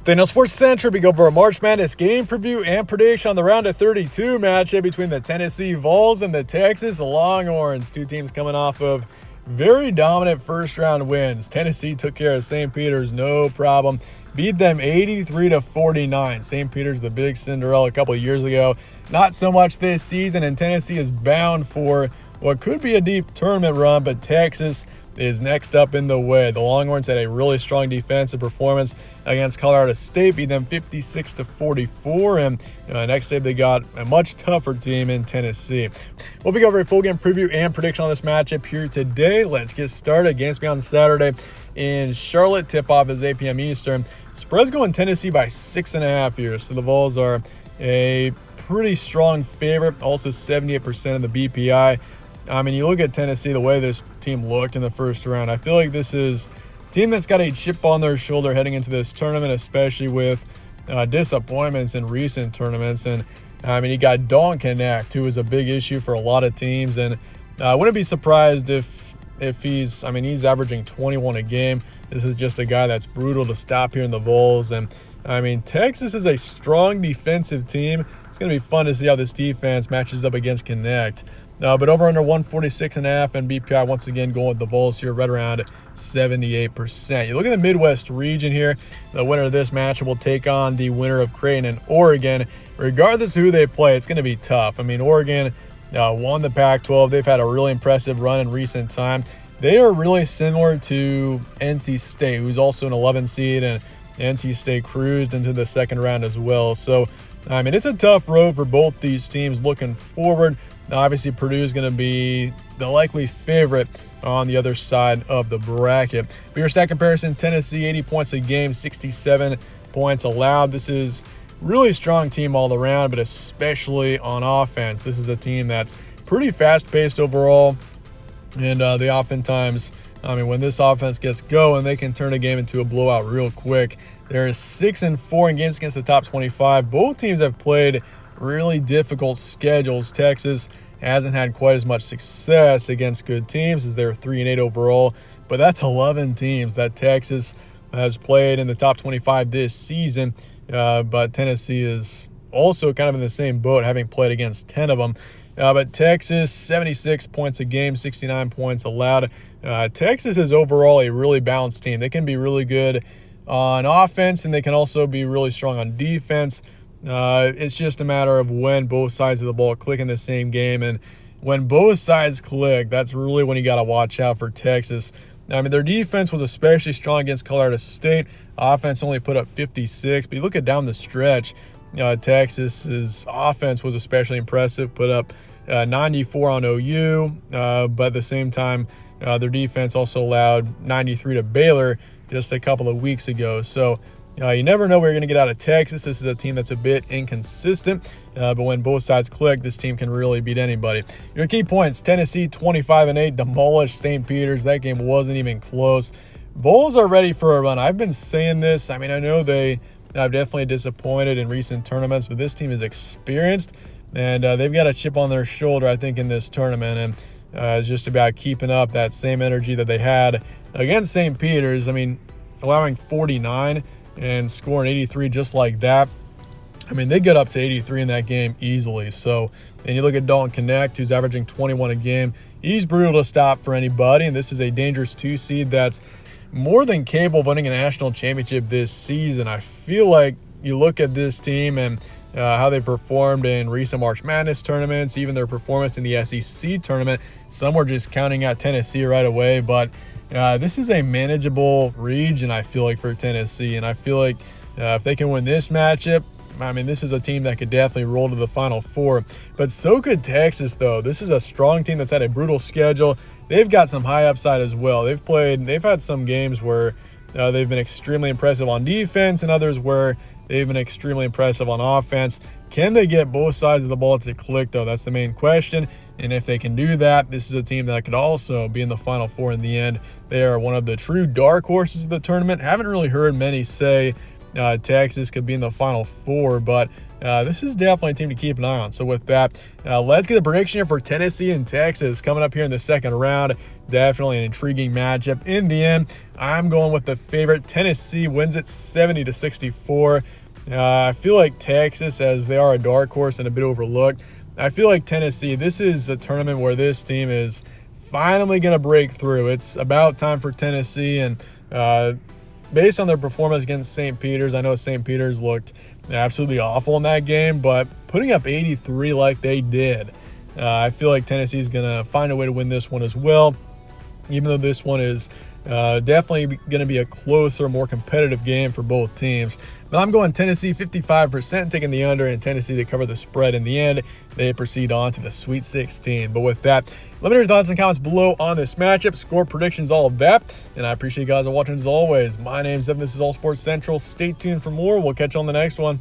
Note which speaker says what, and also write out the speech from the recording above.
Speaker 1: Daniel Sports Central, we go over a March Madness game preview and prediction on the round of 32 matchup between the Tennessee Vols and the Texas Longhorns. Two teams coming off of very dominant first-round wins. Tennessee took care of St. Peter's, no problem. Beat them 83-49. St. Peter's, the big Cinderella a couple of years ago. Not so much this season, and Tennessee is bound for what could be a deep tournament run, but Texas is next up in the way. The Longhorns had a really strong defensive performance against Colorado State, beat them 56-44, and next day they got a much tougher team in Tennessee. We'll be over a full game preview and prediction on this matchup here today. Let's get started. Games be on Saturday in Charlotte. Tip-off is 8 p.m. Eastern. Spread's going Tennessee by 6.5 here, so the Vols are a pretty strong favorite, also 78% of the BPI. I mean, you look at Tennessee, the way this team looked in the first round, I feel like this is a team that's got a chip on their shoulder heading into this tournament, especially with disappointments in recent tournaments. And, I mean, you got Dalton Knecht, who is a big issue for a lot of teams. And I wouldn't be surprised if he's averaging 21 a game. This is just a guy that's brutal to stop here in the Vols. And, I mean, Texas is a strong defensive team. It's going to be fun to see how this defense matches up against Knecht. But over under 146.5 and BPI once again going with the Vols here right around 78%. You look at the Midwest region here. The winner of this matchup will take on the winner of Creighton and Oregon. Regardless of who they play, it's going to be tough. I mean, Oregon won the Pac-12. They've had a really impressive run in recent time. They are really similar to NC State, who's also an 11 seed, and NC State cruised into the second round as well. So, I mean, it's a tough road for both these teams looking forward. Now, obviously, Purdue is going to be the likely favorite on the other side of the bracket. For your stat comparison, Tennessee, 80 points a game, 67 points allowed. This is really strong team all around, but especially on offense. This is a team that's pretty fast-paced overall, and they oftentimes, I mean, when this offense gets going, they can turn a game into a blowout real quick. They're 6-4 in games against the top 25. Both teams have played really difficult schedules. Texas hasn't had quite as much success against good teams as they're 3-8 overall, but that's 11 teams that Texas has played in the top 25 this season. But Tennessee is also kind of in the same boat, having played against 10 of them. But Texas, 76 points a game, 69 points allowed. Texas is overall a really balanced team. They can be really good on offense, and they can also be really strong on defense. It's just a matter of when both sides of the ball click in the same game. And when both sides click, that's really when you got to watch out for Texas. I mean, their defense was especially strong against Colorado State. Offense only put up 56. But you look at down the stretch, Texas's offense was especially impressive, put up 94 on OU. But at the same time, their defense also allowed 93 to Baylor just a couple of weeks ago. So, you never know where you're going to get out of Texas. This is a team that's a bit inconsistent, but when both sides click, this team can really beat anybody. Your key points, Tennessee 25-8, demolished St. Peter's. That game wasn't even close. Vols are ready for a run. I've been saying this. I mean, I know they have definitely disappointed in recent tournaments, but this team is experienced, and they've got a chip on their shoulder, I think, in this tournament, and it's just about keeping up that same energy that they had against St. Peter's. I mean, allowing 49 and scoring 83 just like that. I mean, they get up to 83 in that game easily. So, and you look at Dalton Knecht, who's averaging 21 a game. He's brutal to stop for anybody, and this is a dangerous 2 seed that's more than capable of winning a national championship this season. I feel like you look at this team and how they performed in recent March Madness tournaments, even their performance in the SEC tournament. Some were just counting out Tennessee right away, but this is a manageable region, I feel like, for Tennessee. And I feel like if they can win this matchup, I mean, this is a team that could definitely roll to the Final Four. But so could Texas, though. This is a strong team that's had a brutal schedule. They've got some high upside as well. They've had some games where they've been extremely impressive on defense and others where they've been extremely impressive on offense. Can they get both sides of the ball to click, though? That's the main question. And if they can do that, this is a team that could also be in the Final Four in the end. They are one of the true dark horses of the tournament. Haven't really heard many say Texas could be in the Final Four, but this is definitely a team to keep an eye on. So with that, let's get the prediction here for Tennessee and Texas coming up here in the second round. Definitely an intriguing matchup. In the end, I'm going with the favorite. Tennessee wins it 70-64. I feel like Texas, as they are a dark horse and a bit overlooked, I feel like Tennessee, this is a tournament where this team is finally going to break through. It's about time for Tennessee, and based on their performance against St. Peter's, I know St. Peter's looked absolutely awful in that game, but putting up 83 like they did, I feel like Tennessee is going to find a way to win this one as well, even though this one is definitely going to be a closer, more competitive game for both teams. But I'm going Tennessee 55%, taking the under, and Tennessee to cover the spread. In the end, they proceed on to the Sweet 16. But with that, let me know your thoughts and comments below on this matchup, score predictions, all of that. And I appreciate you guys watching as always. My name's Evan. This is All Sports Central. Stay tuned for more. We'll catch you on the next one.